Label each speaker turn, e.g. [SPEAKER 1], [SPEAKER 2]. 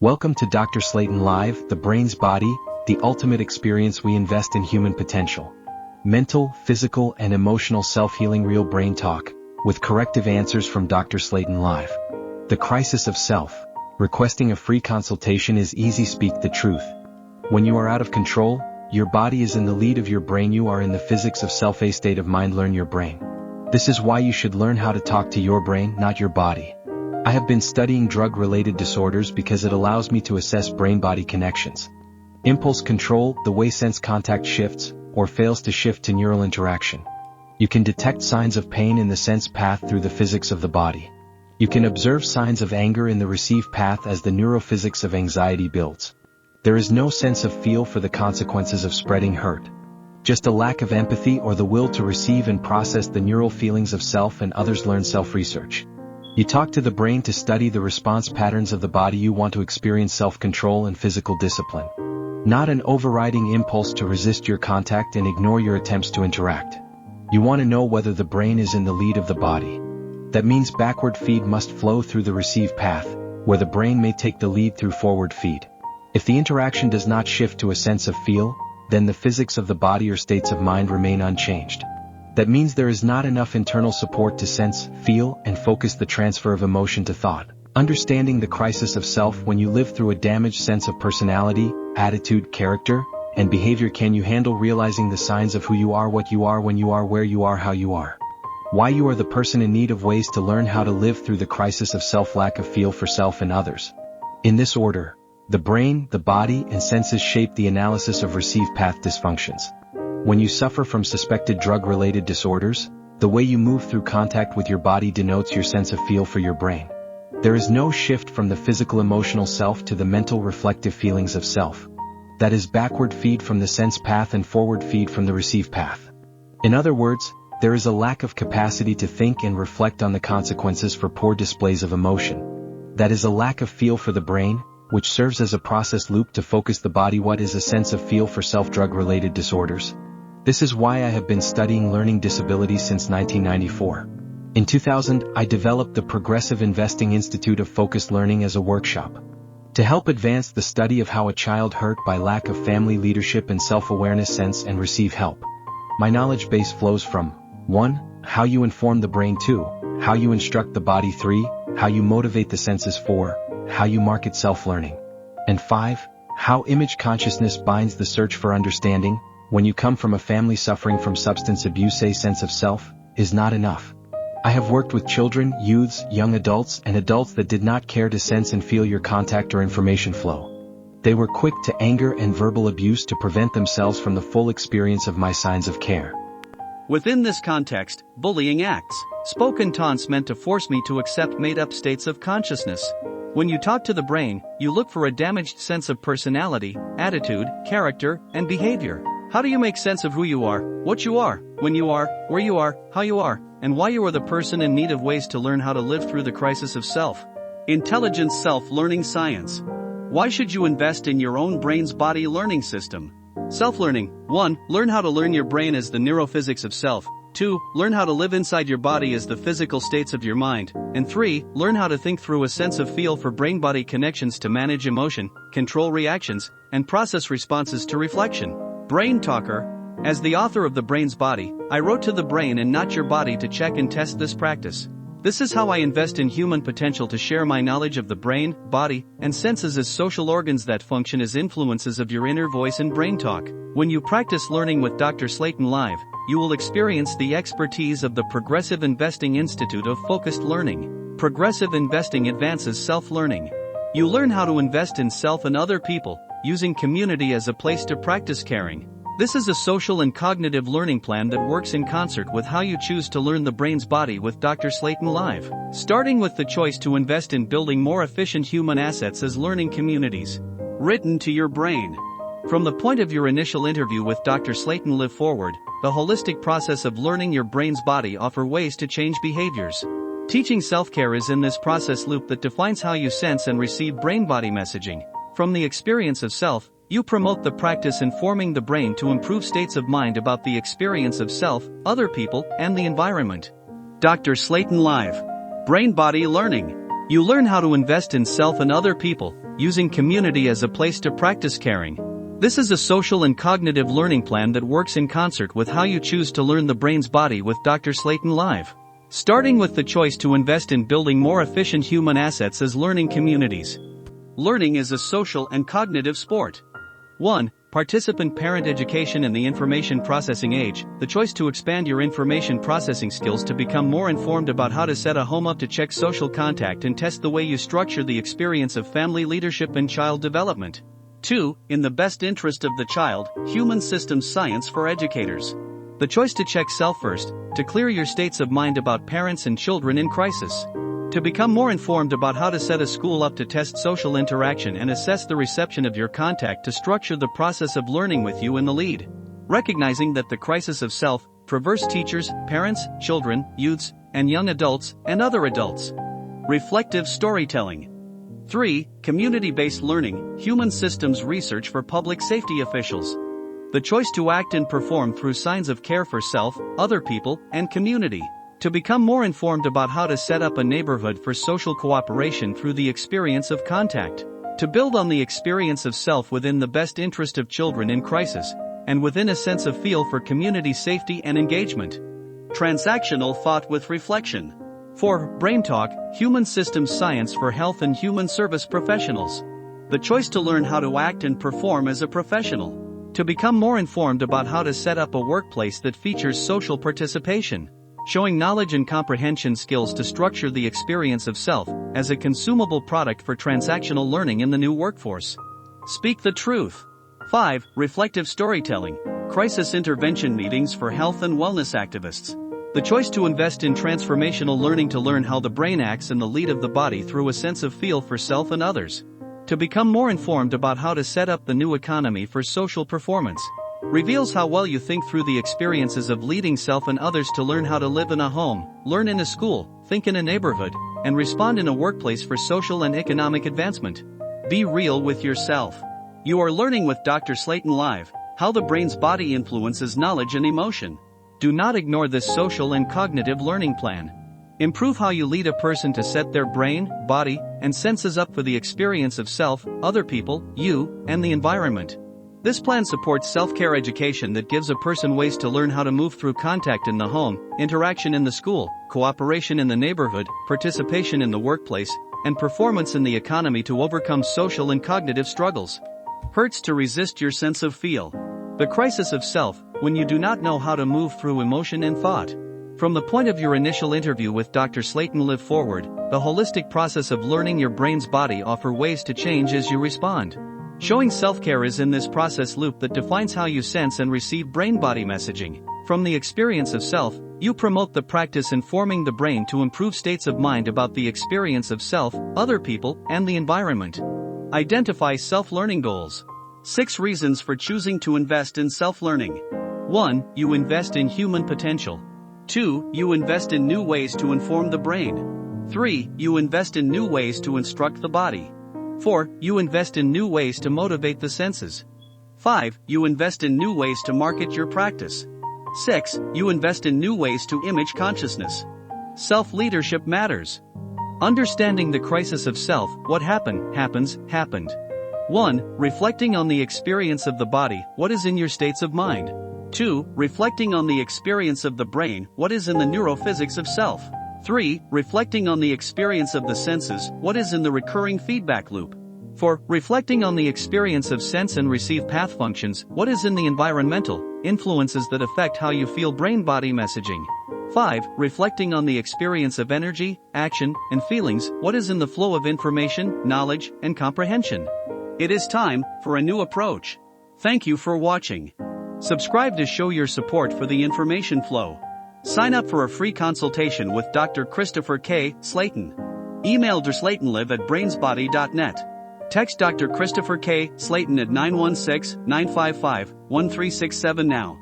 [SPEAKER 1] Welcome to Dr. Slaton Live, the brain's body, the ultimate experience. We invest in human potential. Mental, physical, and emotional self-healing, real brain talk, with corrective answers from Dr. Slaton Live. The crisis of self. Requesting a free consultation is easy. Speak the truth. When you are out of control, your body is in the lead of your brain. You are in the physics of self, a state of mind. Learn your brain. This is why you should learn how to talk to your brain, not your body. I have been studying drug-related disorders because it allows me to assess brain-body connections. Impulse control, the way sense contact shifts, or fails to shift to neural interaction. You can detect signs of pain in the sense path through the physics of the body. You can observe signs of anger in the receive path as the neurophysics of anxiety builds. There is no sense of feel for the consequences of spreading hurt. Just a lack of empathy or the will to receive and process the neural feelings of self and others. Learn self-research. You talk to the brain to study the response patterns of the body. You want to experience self-control and physical discipline. Not an overriding impulse to resist your contact and ignore your attempts to interact. You want to know whether the brain is in the lead of the body. That means backward feed must flow through the receive path, where the brain may take the lead through forward feed. If the interaction does not shift to a sense of feel, then the physics of the body or states of mind remain unchanged. That means there is not enough internal support to sense, feel, and focus the transfer of emotion to thought. Understanding the crisis of self. When you live through a damaged sense of personality, attitude, character, and behavior, can you handle realizing the signs of who you are, what you are, when you are, where you are, how you are? Why you are the person in need of ways to learn how to live through the crisis of self, lack of feel for self and others. In this order, the brain, the body, and senses shape the analysis of receive path dysfunctions. When you suffer from suspected drug-related disorders, the way you move through contact with your body denotes your sense of feel for your brain. There is no shift from the physical emotional self to the mental reflective feelings of self. That is backward feed from the sense path and forward feed from the receive path. In other words, there is a lack of capacity to think and reflect on the consequences for poor displays of emotion. That is a lack of feel for the brain, which serves as a process loop to focus the body. What is a sense of feel for self? Drug-related disorders. This is why I have been studying learning disabilities since 1994. In 2000, I developed the Progressive Investing Institute of Focused Learning as a workshop to help advance the study of how a child hurt by lack of family leadership and self-awareness sense and receive help. My knowledge base flows from 1. How you inform the brain. 2. How you instruct the body. 3. How you motivate the senses. 4. How you market self-learning. And 5. How image consciousness binds the search for understanding. When you come from a family suffering from substance abuse, a sense of self is not enough. I have worked with children, youths, young adults, and adults that did not care to sense and feel your contact or information flow. They were quick to anger and verbal abuse to prevent themselves from the full experience of my signs of care.
[SPEAKER 2] Within this context, bullying acts, spoken taunts meant to force me to accept made-up states of consciousness. When you talk to the brain, you look for a damaged sense of personality, attitude, character, and behavior. How do you make sense of who you are, what you are, when you are, where you are, how you are, and why you are the person in need of ways to learn how to live through the crisis of self? Intelligence self-learning science. Why should you invest in your own brain's body learning system? Self-learning. 1. Learn how to learn your brain as the neurophysics of self. 2. Learn how to live inside your body as the physical states of your mind. And 3. Learn how to think through a sense of feel for brain-body connections to manage emotion, control reactions, and process responses to reflection. Brain Talker. As the author of The Brain's Body, I wrote to the brain and not your body to check and test this practice. This is how I invest in human potential to share my knowledge of the brain, body, and senses as social organs that function as influences of your inner voice and brain talk. When you practice learning with Dr. Slaton Live, you will experience the expertise of the Progressive Investing Institute of Focused Learning. Progressive Investing advances self-learning. You learn how to invest in self and other people, using community as a place to practice caring. This is a social and cognitive learning plan that works in concert with how you choose to learn the brain's body with Dr. Slaton Live, starting with the choice to invest in building more efficient human assets as learning communities. Written to your brain. From the point of your initial interview with Dr. Slaton Live forward, the holistic process of learning your brain's body offers ways to change behaviors. Teaching self-care is in this process loop that defines how you sense and receive brain-body messaging. From the experience of self, you promote the practice informing the brain to improve states of mind about the experience of self, other people, and the environment. Dr. Slaton Live. Brain-body learning. You learn how to invest in self and other people, using community as a place to practice caring. This is a social and cognitive learning plan that works in concert with how you choose to learn the brain's body with Dr. Slaton Live. Starting with the choice to invest in building more efficient human assets as learning communities. Learning is a social and cognitive sport. 1. Participant-parent education in the information processing age, the choice to expand your information processing skills to become more informed about how to set a home up to check social contact and test the way you structure the experience of family leadership and child development. 2. In the best interest of the child, human systems science for educators. The choice to check self first, to clear your states of mind about parents and children in crisis. To become more informed about how to set a school up to test social interaction and assess the reception of your contact to structure the process of learning with you in the lead. Recognizing that the crisis of self traverse teachers, parents, children, youths, and young adults, and other adults. Reflective storytelling. 3. Community-based learning, human systems research for public safety officials. The choice to act and perform through signs of care for self, other people, and community. To become more informed about how to set up a neighborhood for social cooperation through the experience of contact. To build on the experience of self within the best interest of children in crisis, and within a sense of feel for community safety and engagement. Transactional thought with reflection. 4. Brain Talk, human systems science for health and human service professionals. The choice to learn how to act and perform as a professional. To become more informed about how to set up a workplace that features social participation. Showing knowledge and comprehension skills to structure the experience of self as a consumable product for transactional learning in the new workforce. Speak the truth. 5. Reflective storytelling, crisis intervention meetings for health and wellness activists. The choice to invest in transformational learning to learn how the brain acts in the lead of the body through a sense of feel for self and others. To become more informed about how to set up the new economy for social performance. Reveals how well you think through the experiences of leading self and others to learn how to live in a home, learn in a school, think in a neighborhood, and respond in a workplace for social and economic advancement. Be real with yourself. You are learning with Dr. Slaton Live, how the brain's body influences knowledge and emotion. Do not ignore this social and cognitive learning plan. Improve how you lead a person to set their brain, body, and senses up for the experience of self, other people, you, and the environment. This plan supports self-care education that gives a person ways to learn how to move through contact in the home, interaction in the school, cooperation in the neighborhood, participation in the workplace, and performance in the economy to overcome social and cognitive struggles. Hurts to resist your sense of feel. The crisis of self, when you do not know how to move through emotion and thought. From the point of your initial interview with Dr. Slaton Live Forward, the holistic process of learning your brain's body offer ways to change as you respond. Showing self-care is in this process loop that defines how you sense and receive brain-body messaging. From the experience of self, you promote the practice informing the brain to improve states of mind about the experience of self, other people, and the environment. Identify self-learning goals. 6 reasons for choosing to invest in self-learning. 1. You invest in human potential. 2. You invest in new ways to inform the brain. 3. You invest in new ways to instruct the body. 4. You invest in new ways to motivate the senses. 5. You invest in new ways to market your practice. 6. You invest in new ways to image consciousness. Self-leadership matters. Understanding the crisis of self, what happened. 1. Reflecting on the experience of the body, what is in your states of mind. 2. Reflecting on the experience of the brain, what is in the neurophysics of self. 3. Reflecting on the experience of the senses, what is in the recurring feedback loop. 4. Reflecting on the experience of sense and receive path functions, what is in the environmental influences that affect how you feel brain-body messaging. 5. Reflecting on the experience of energy, action, and feelings, what is in the flow of information, knowledge, and comprehension. It is time for a new approach. Thank you for watching. Subscribe to show your support for the information flow. Sign up for a free consultation with Dr. Christopher K. Slaton. Email drslatonlive@brainsbody.net. Text Dr. Christopher K. Slaton at 916-955-1367 now.